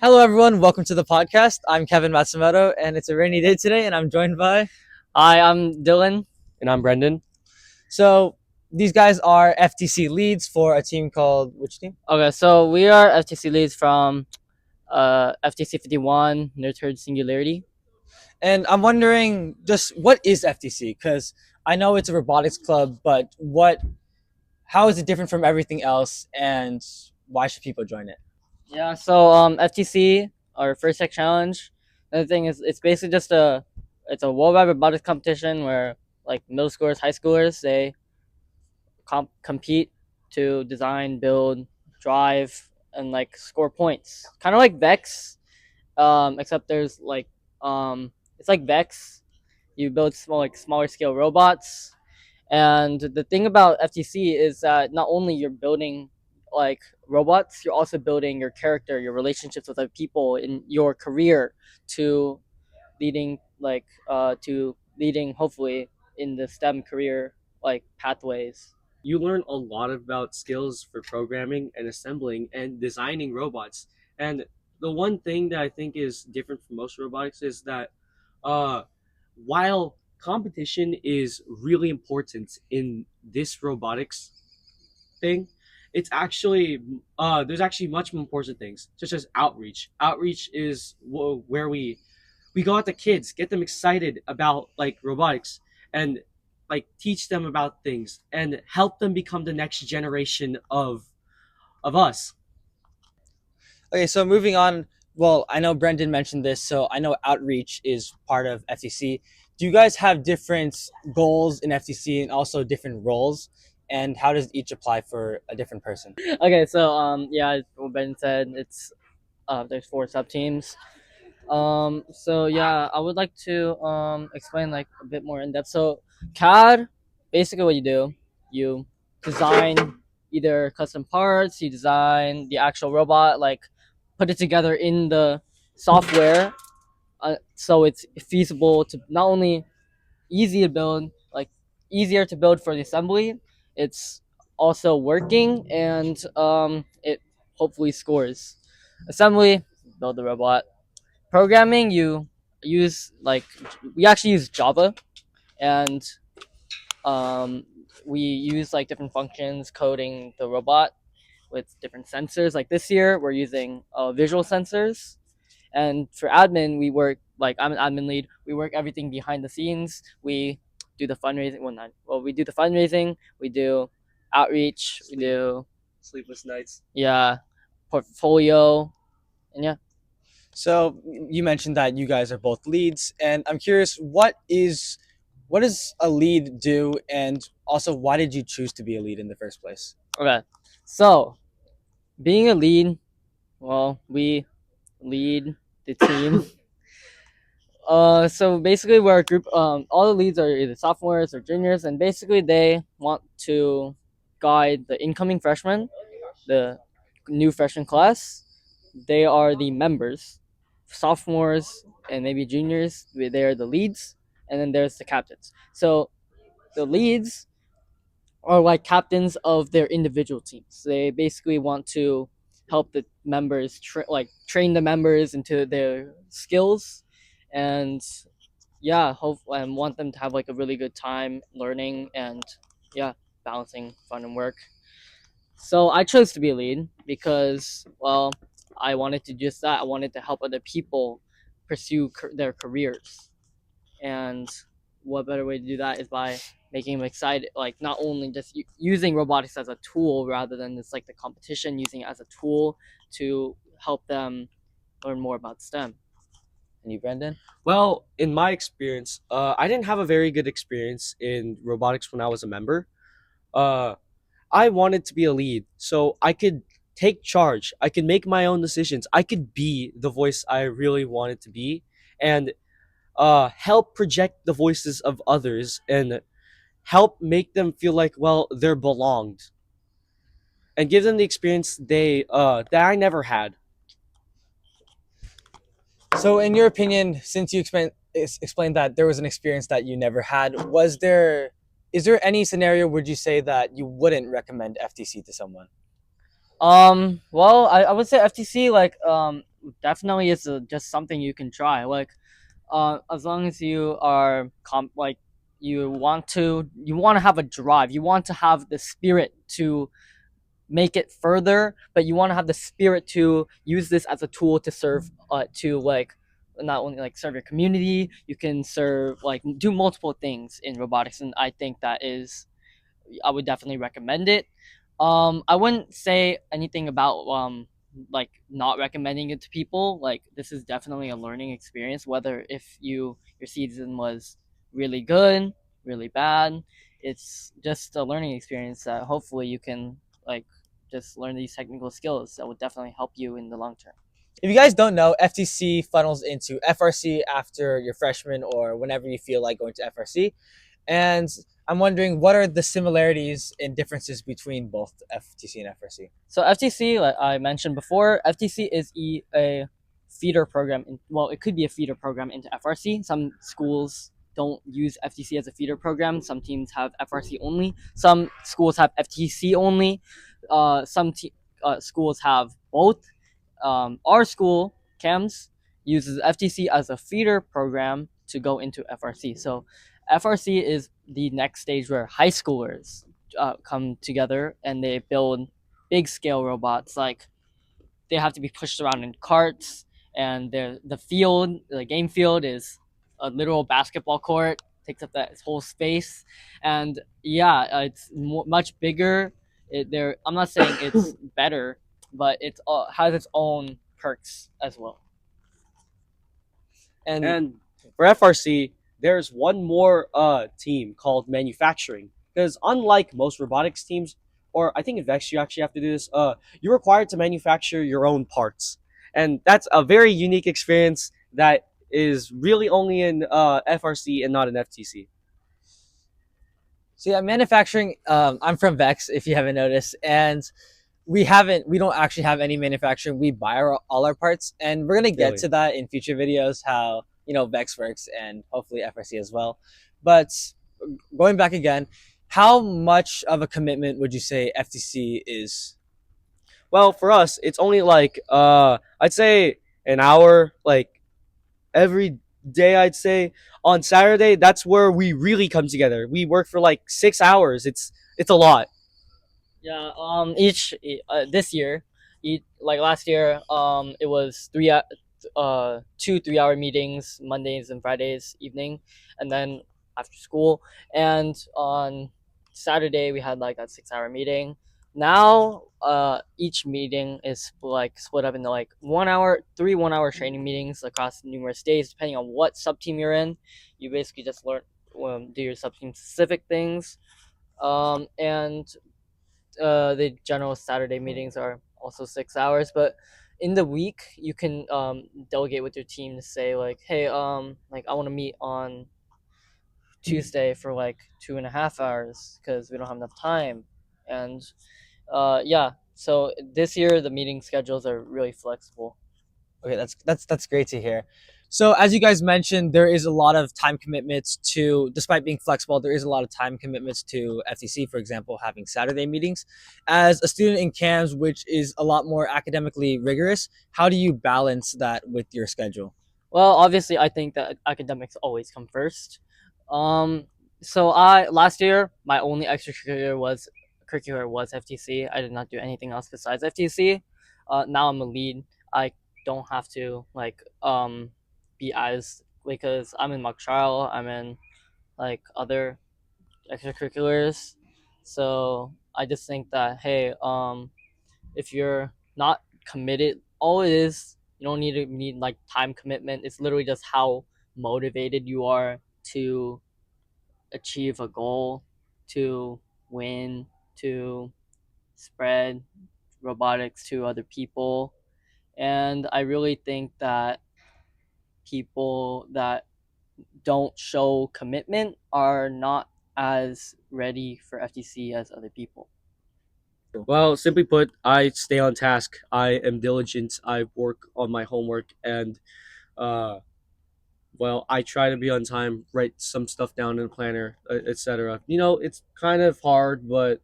Hello, everyone. Welcome to the podcast. I'm Kevin Matsumoto, and it's a rainy day today, and I'm joined by. Hi, I'm Dylan. And I'm Brendan. So, these guys are FTC leads for a team called which team? Okay, so we are FTC leads from FTC 51, Nurtured Singularity. And I'm wondering just what is FTC? Because I know it's a robotics club, but how is it different from everything else, and why should people join it? Yeah, so FTC, our first tech challenge. Another thing is it's basically just it's a worldwide robotics competition where like middle schoolers, high schoolers, they compete to design, build, drive, and like score points. Kind of like Vex, except there's it's like Vex. You build smaller scale robots. And the thing about FTC is that not only you're building like robots, you're also building your character, your relationships with other people in your career to leading hopefully in the STEM career like pathways. You learn a lot about skills for programming and assembling and designing robots. And the one thing that I think is different from most robotics is that uh, while competition is really important in this robotics thing, it's actually there's actually much more important things such as outreach. Outreach is where we go at the kids, get them excited about like robotics, and like teach them about things and help them become the next generation of us. Okay, so moving on. Well, I know Brendan mentioned this, so I know outreach is part of FTC. Do you guys have different goals in FTC and also different roles? And how does each apply for a different person? Okay, so yeah, what Ben said, it's there's four sub teams. So yeah, I would like to explain like a bit more in depth. So CAD, basically what you do, you design either custom parts, you design the actual robot, like put it together in the software, so it's feasible to not only easy to build, like easier to build for the assembly, it's also working and it hopefully scores. Assembly, build the robot. Programming, you use like we actually use Java, and um, we use like different functions coding the robot with different sensors. Like this year, we're using visual sensors, and for admin, we work like I'm an admin lead. We work everything behind the scenes. We do the fundraising. We do the fundraising. We do outreach. We do Sleepless nights. yeah, portfolio, and yeah. So you mentioned that you guys are both leads, and I'm curious, what does a lead do, and also why did you choose to be a lead in the first place? Okay, so being a lead, well, we lead the team. So basically, we're a group. All the leads are either sophomores or juniors, and basically they want to guide the incoming freshmen, the new freshman class. They are the members, sophomores and maybe juniors. They are the leads, and then there's the captains. So the leads are like captains of their individual teams. They basically want to help the members train the members into their skills, and yeah, hope and want them to have like a really good time learning and yeah, balancing fun and work. So I chose to be a lead because well, I wanted to just that. I wanted to help other people pursue their careers, and what better way to do that is by making them excited, like not only just using robotics as a tool rather than just like the competition, using it as a tool to help them learn more about STEM. And you, Brendan? Well, in my experience, I didn't have a very good experience in robotics when I was a member. Uh, I wanted to be a lead so I could take charge. I could make my own decisions. I could be the voice I really wanted to be, and help project the voices of others and help make them feel like well they're belonged and give them the experience they that I never had. So, in your opinion, since you explained that there was an experience that you never had, is there any scenario would you say that you wouldn't recommend FTC to someone? Well, I would say FTC, like definitely is just something you can try. Like, as long as you are like you want to have a drive, you want to have the spirit to make it further, but you want to have the spirit to use this as a tool to serve, to like not only like serve your community, you can serve like do multiple things in robotics, and I think that is I would definitely recommend it. I wouldn't say anything about like not recommending it to people. Like this is definitely a learning experience. Whether if your season was really good, really bad, it's just a learning experience that hopefully you can like just learn these technical skills that would definitely help you in the long term. If you guys don't know, FTC funnels into FRC after your freshman or whenever you feel like going to FRC. And I'm wondering, what are the similarities and differences between both FTC and FRC? So FTC, like I mentioned before, FTC is a feeder program. Well, it could be a feeder program into FRC. Some schools don't use FTC as a feeder program. Some teams have FRC only. Some schools have FTC only. Schools have both. Our school, CAMS, uses FTC as a feeder program to go into FRC. So FRC is the next stage where high schoolers come together and they build big scale robots. Like they have to be pushed around in carts, and the game field is a literal basketball court, takes up that whole space, and yeah, it's much bigger. I'm not saying it's better, but it has its own perks as well. And And for FRC, there's one more team called manufacturing. Because unlike most robotics teams, or I think in Vex you actually have to do this, you're required to manufacture your own parts. And that's a very unique experience that is really only in FRC and not in FTC. so yeah, manufacturing. I'm from Vex, if you haven't noticed, and we don't actually have any manufacturing. We buy all our parts, and we're gonna get Really. to that in future videos, how Vex works, and hopefully FRC as well. But going back again, how much of a commitment would you say FTC is? Well, for us, it's only like I'd say an hour, like every day. I'd say on Saturday, that's where we really come together. We work for like 6 hours. It's a lot. Yeah. This year, like last year, it was 2 3 hour meetings Mondays and Fridays evening, and then after school. And on Saturday we had like a 6 hour meeting. Now, each meeting is like split up into like 1 hour, 3 1 hour training meetings across numerous days, depending on what sub team you're in. You basically just learn, do your sub team specific things. And the general Saturday meetings are also 6 hours, but in the week you can delegate with your team to say like, hey, like I want to meet on Tuesday for like 2.5 hours because we don't have enough time, and yeah. So this year the meeting schedules are really flexible. Okay, that's great to hear. So as you guys mentioned, there is a lot of time commitments to, despite being flexible, there is a lot of time commitments to FTC, for example, having Saturday meetings. As a student in CAMS, which is a lot more academically rigorous, how do you balance that with your schedule? Well, obviously, I think that academics always come first. Um, so I last year my only extracurricular was FTC. I did not do anything else besides FTC. Now I'm a lead. I don't have to like be as because I'm in mock trial. I'm in like other extracurriculars. So I just think that hey, if you're not committed, all it is, you don't need like time commitment. It's literally just how motivated you are to achieve a goal, to win, to spread robotics to other people. And I really think that people that don't show commitment are not as ready for FTC as other people. Well, simply put, I stay on task. I am diligent. I work on my homework, and uh, well, I try to be on time, write some stuff down in a planner, etc. It's kind of hard, but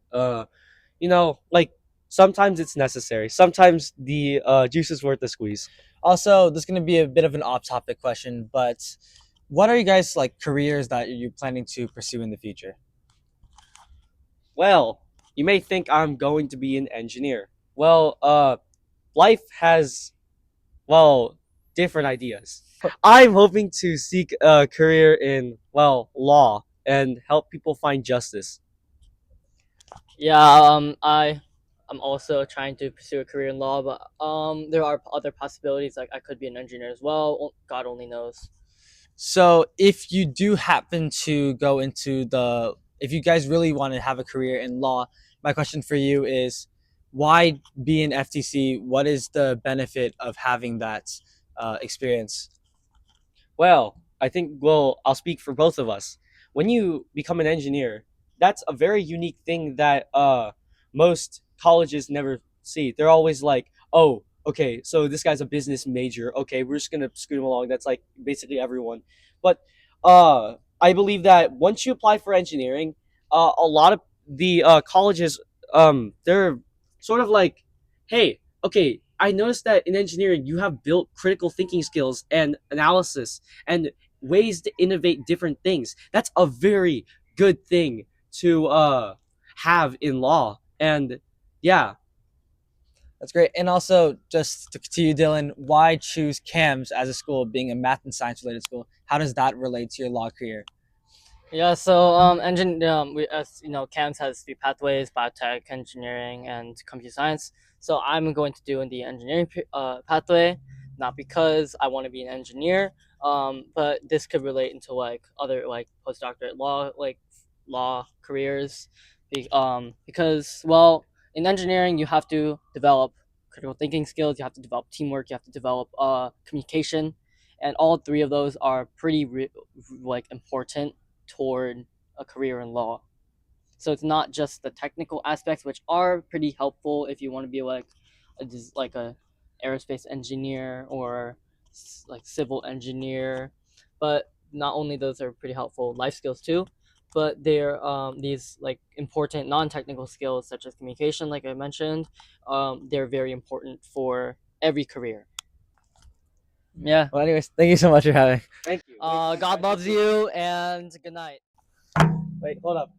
like sometimes it's necessary. Sometimes the juice is worth the squeeze. Also, this is going to be a bit of an off-topic question, but what are you guys like careers that you're planning to pursue in the future? Well, you may think I'm going to be an engineer. Well, life has, well, different ideas. I'm hoping to seek a career in, well, law and help people find justice. Yeah, I'm also trying to pursue a career in law, but there are other possibilities. Like I could be an engineer as well. God only knows. So, if you do happen to go into if you guys really want to have a career in law, my question for you is, why be an FTC? What is the benefit of having that experience? Well, I think, well, I'll speak for both of us. When you become an engineer, that's a very unique thing that most colleges never see. They're always like, "Oh, okay, so this guy's a business major. Okay, we're just gonna scoot him along." That's like basically everyone. But I believe that once you apply for engineering, a lot of the colleges, they're sort of like, "Hey, okay, I noticed that in engineering you have built critical thinking skills and analysis and ways to innovate different things. That's a very good thing to have in law." And yeah, That's great. And also, just to you, Dylan, why choose CAMS as a school, being a math and science related school? How does that relate to your law career? Yeah, so we, as you know, CAMS has three pathways: biotech, engineering, and computer science. So I'm going to do in the engineering pathway, not because I want to be an engineer, but this could relate into like other like postdoctorate law law careers, because well, in engineering you have to develop critical thinking skills, you have to develop teamwork, you have to develop communication, and all three of those are pretty like important toward a career in law. So it's not just the technical aspects, which are pretty helpful if you want to be like like a aerospace engineer or like civil engineer, but not only those are pretty helpful life skills too, but they're these like important non-technical skills such as communication, like I mentioned, they're very important for every career. Yeah. Well, anyways, thank you so much for having. thank you. God loves you, and good night. Wait, hold up.